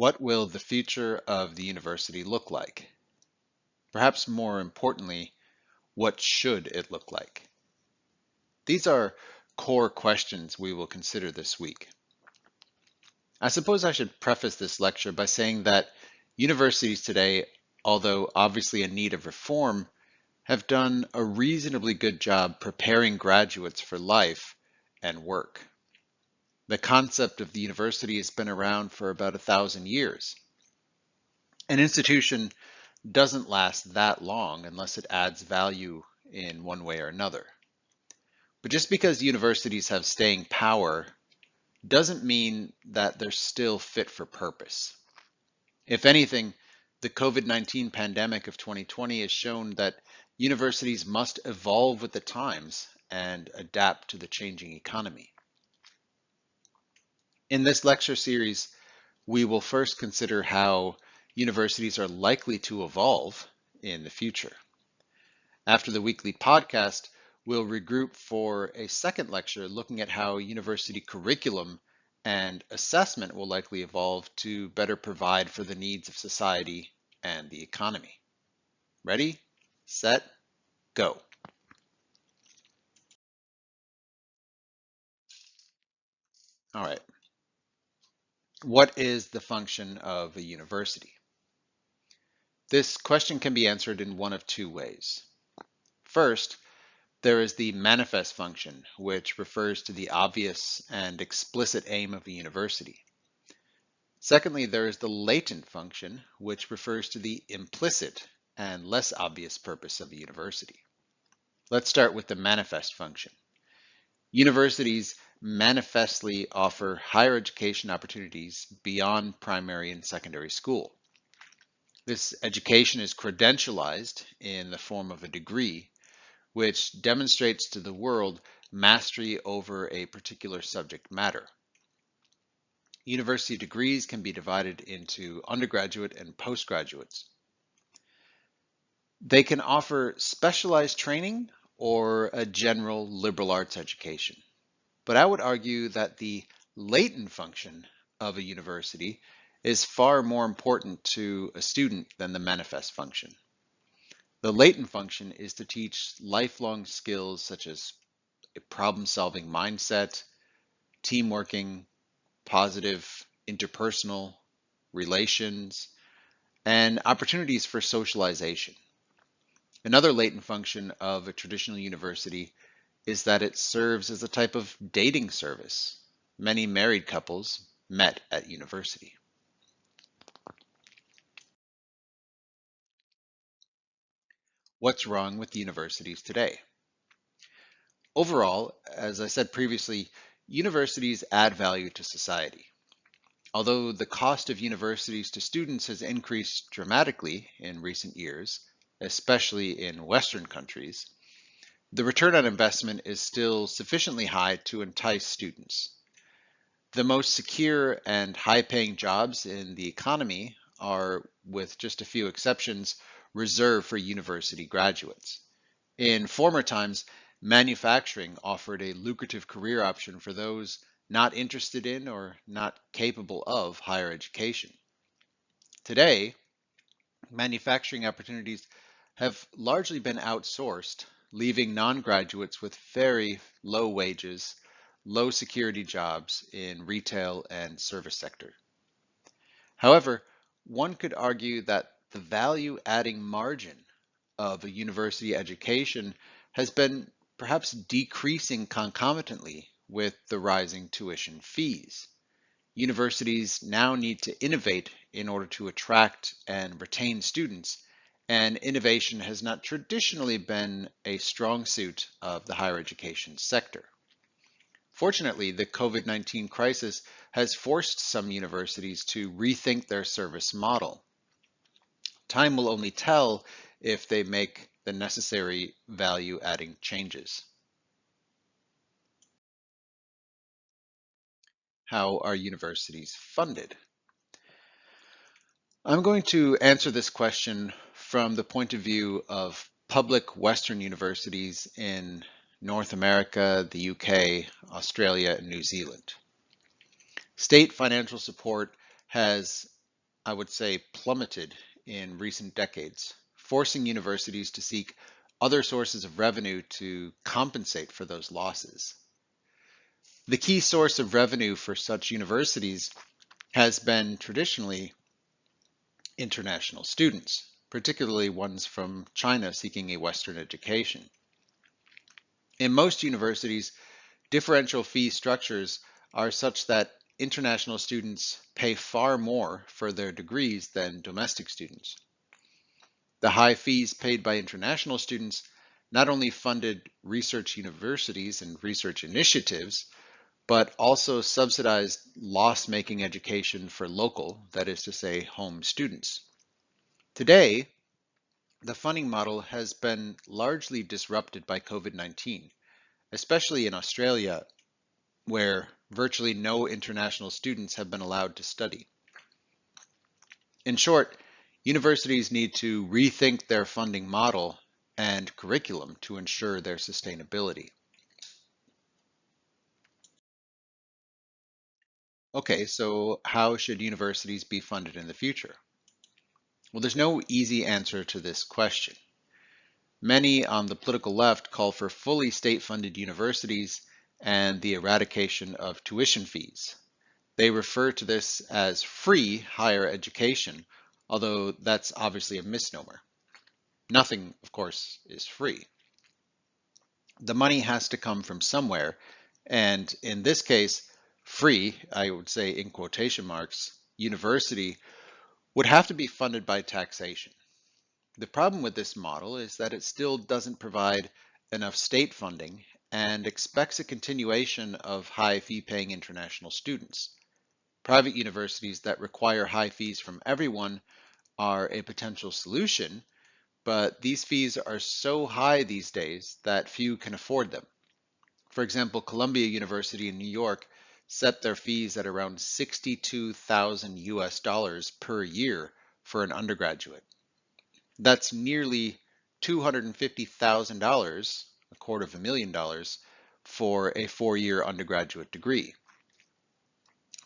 What will the future of the university look like? Perhaps more importantly, what should it look like? These are core questions we will consider this week. I suppose I should preface this lecture by saying that universities today, although obviously in need of reform, have done a reasonably good job preparing graduates for life and work. The concept of the university has been around for about 1,000 years. An institution doesn't last that long unless it adds value in one way or another. But just because universities have staying power doesn't mean that they're still fit for purpose. If anything, the COVID-19 pandemic of 2020 has shown that universities must evolve with the times and adapt to the changing economy. In this lecture series, we will first consider how universities are likely to evolve in the future. After the weekly podcast, we'll regroup for a second lecture looking at how university curriculum and assessment will likely evolve to better provide for the needs of society and the economy. Ready, set, go. All right. What is the function of a university? This question can be answered in one of two ways. First, there is the manifest function, which refers to the obvious and explicit aim of a university. Secondly, there is the latent function, which refers to the implicit and less obvious purpose of a university. Let's start with the manifest function. Universities manifestly offer higher education opportunities beyond primary and secondary school. This education is credentialized in the form of a degree, which demonstrates to the world mastery over a particular subject matter. University degrees can be divided into undergraduate and postgraduates. They can offer specialized training or a general liberal arts education. But I would argue that the latent function of a university is far more important to a student than the manifest function. The latent function is to teach lifelong skills such as a problem-solving mindset, team working, positive interpersonal relations, and opportunities for socialization. Another latent function of a traditional university is that it serves as a type of dating service. Many married couples met at university. What's wrong with universities today? Overall, as I said previously, universities add value to society. Although the cost of universities to students has increased dramatically in recent years, especially in Western countries, the return on investment is still sufficiently high to entice students. The most secure and high-paying jobs in the economy are, with just a few exceptions, reserved for university graduates. In former times, manufacturing offered a lucrative career option for those not interested in or not capable of higher education. Today, manufacturing opportunities have largely been outsourced, leaving non-graduates with very low wages, low security jobs in retail and service sector. However, one could argue that the value adding margin of a university education has been perhaps decreasing concomitantly with the rising tuition fees. Universities now need to innovate in order to attract and retain students, and innovation has not traditionally been a strong suit of the higher education sector. Fortunately, the COVID-19 crisis has forced some universities to rethink their service model. Time will only tell if they make the necessary value-adding changes. How are universities funded? I'm going to answer this question from the point of view of public Western universities in North America, the UK, Australia, and New Zealand. State financial support has I would say, plummeted in recent decades, forcing universities to seek other sources of revenue to compensate for those losses. The key source of revenue for such universities has been traditionally international students, particularly ones from China seeking a Western education. In most universities, differential fee structures are such that international students pay far more for their degrees than domestic students. The high fees paid by international students not only funded research universities and research initiatives, but also subsidized loss-making education for local, that is to say, home students. Today, the funding model has been largely disrupted by COVID-19, especially in Australia, where virtually no international students have been allowed to study. In short, universities need to rethink their funding model and curriculum to ensure their sustainability. Okay, so how should universities be funded in the future? Well, there's no easy answer to this question. Many on the political left call for fully state-funded universities and the eradication of tuition fees. They refer to this as free higher education, although that's obviously a misnomer. Nothing, of course, is free. The money has to come from somewhere, and in this case, free, I would say in quotation marks, university would have to be funded by taxation. The problem with this model is that it still doesn't provide enough state funding and expects a continuation of high fee-paying international students. Private universities that require high fees from everyone are a potential solution, but these fees are so high these days that few can afford them. For example, Columbia University in New York set their fees at around 62,000 US dollars per year for an undergraduate. That's nearly $250,000, a quarter of $1 million, for a 4-year undergraduate degree.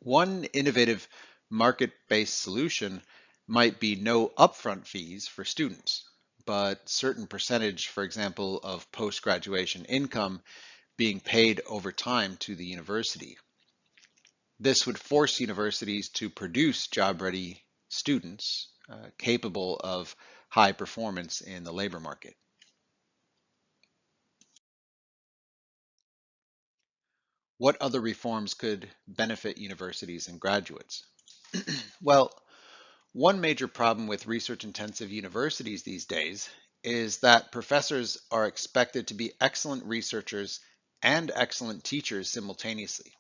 One innovative market-based solution might be no upfront fees for students, but certain percentage, for example, of post-graduation income being paid over time to the university. This would force universities to produce job-ready students capable of high performance in the labor market. What other reforms could benefit universities and graduates? Well, one major problem with research-intensive universities these days is that professors are expected to be excellent researchers and excellent teachers simultaneously.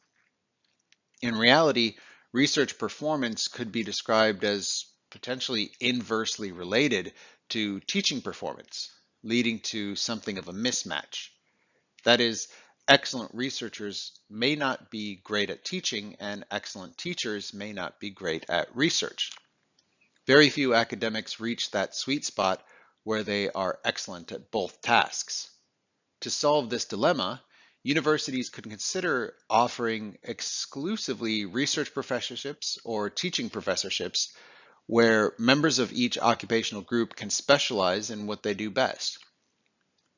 In reality, research performance could be described as potentially inversely related to teaching performance, leading to something of a mismatch. That is, excellent researchers may not be great at teaching, and excellent teachers may not be great at research. Very few academics reach that sweet spot where they are excellent at both tasks. To solve this dilemma, universities could consider offering exclusively research professorships or teaching professorships where members of each occupational group can specialize in what they do best.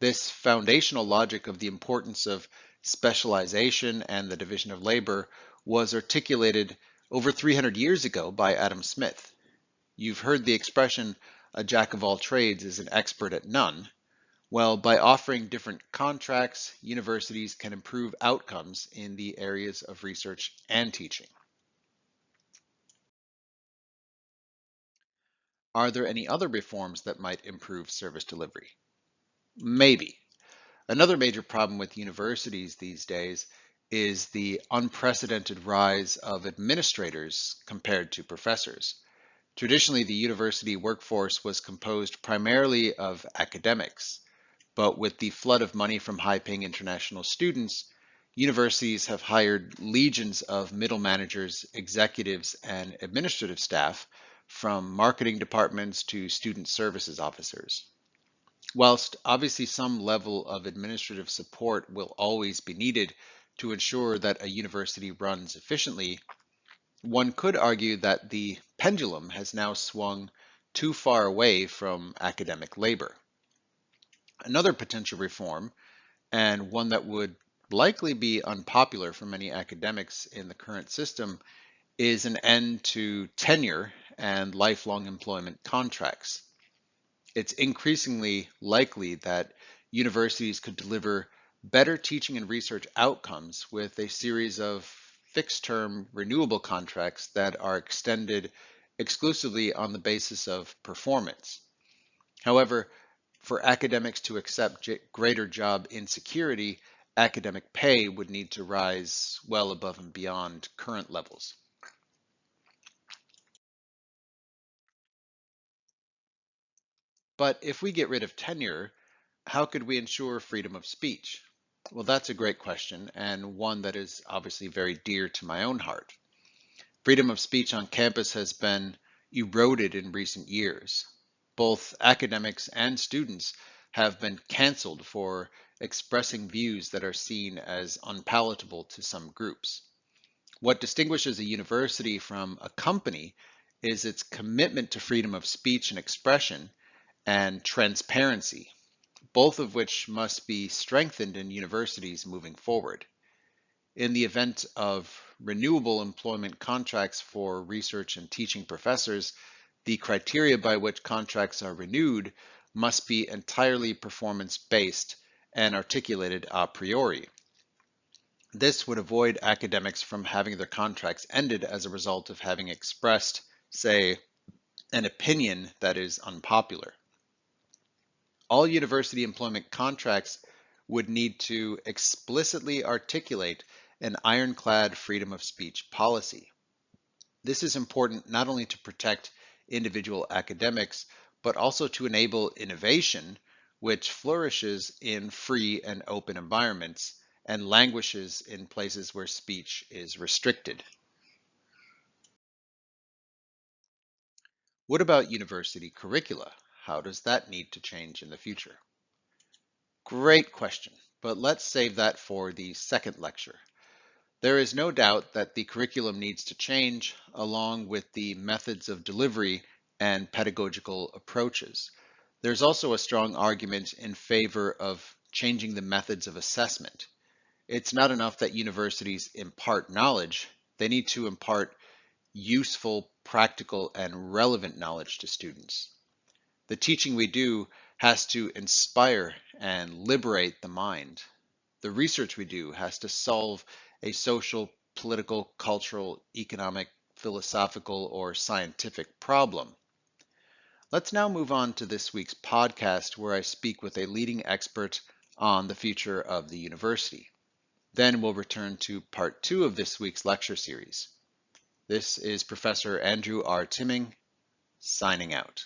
This foundational logic of the importance of specialization and the division of labor was articulated over 300 years ago by Adam Smith. You've heard the expression, a jack of all trades is an expert at none. Well, by offering different contracts, universities can improve outcomes in the areas of research and teaching. Are there any other reforms that might improve service delivery? Maybe. Another major problem with universities these days is the unprecedented rise of administrators compared to professors. Traditionally, the university workforce was composed primarily of academics, but with the flood of money from high-paying international students, universities have hired legions of middle managers, executives, and administrative staff, from marketing departments to student services officers. Whilst obviously some level of administrative support will always be needed to ensure that a university runs efficiently, one could argue that the pendulum has now swung too far away from academic labor. Another potential reform, and one that would likely be unpopular for many academics in the current system, is an end to tenure and lifelong employment contracts. It's increasingly likely that universities could deliver better teaching and research outcomes with a series of fixed-term renewable contracts that are extended exclusively on the basis of performance. However, for academics to accept greater job insecurity, academic pay would need to rise well above and beyond current levels. But if we get rid of tenure, how could we ensure freedom of speech? Well, that's a great question, and one that is obviously very dear to my own heart. Freedom of speech on campus has been eroded in recent years. Both academics and students have been canceled for expressing views that are seen as unpalatable to some groups. What distinguishes a university from a company is its commitment to freedom of speech and expression and transparency, both of which must be strengthened in universities moving forward. In the event of renewable employment contracts for research and teaching professors, the criteria by which contracts are renewed must be entirely performance-based and articulated a priori. This would avoid academics from having their contracts ended as a result of having expressed, say, an opinion that is unpopular. All university employment contracts would need to explicitly articulate an ironclad freedom of speech policy. This is important not only to protect individual academics, but also to enable innovation, which flourishes in free and open environments and languishes in places where speech is restricted. What about university curricula? How does that need to change in the future? Great question, but let's save that for the second lecture. There is no doubt that the curriculum needs to change along with the methods of delivery and pedagogical approaches. There's also a strong argument in favor of changing the methods of assessment. It's not enough that universities impart knowledge, they need to impart useful, practical, and relevant knowledge to students. The teaching we do has to inspire and liberate the mind. The research we do has to solve a social, political, cultural, economic, philosophical, or scientific problem. Let's now move on to this week's podcast where I speak with a leading expert on the future of the university. Then we'll return to part 2 of this week's lecture series. This is Professor Andrew R. Timming, signing out.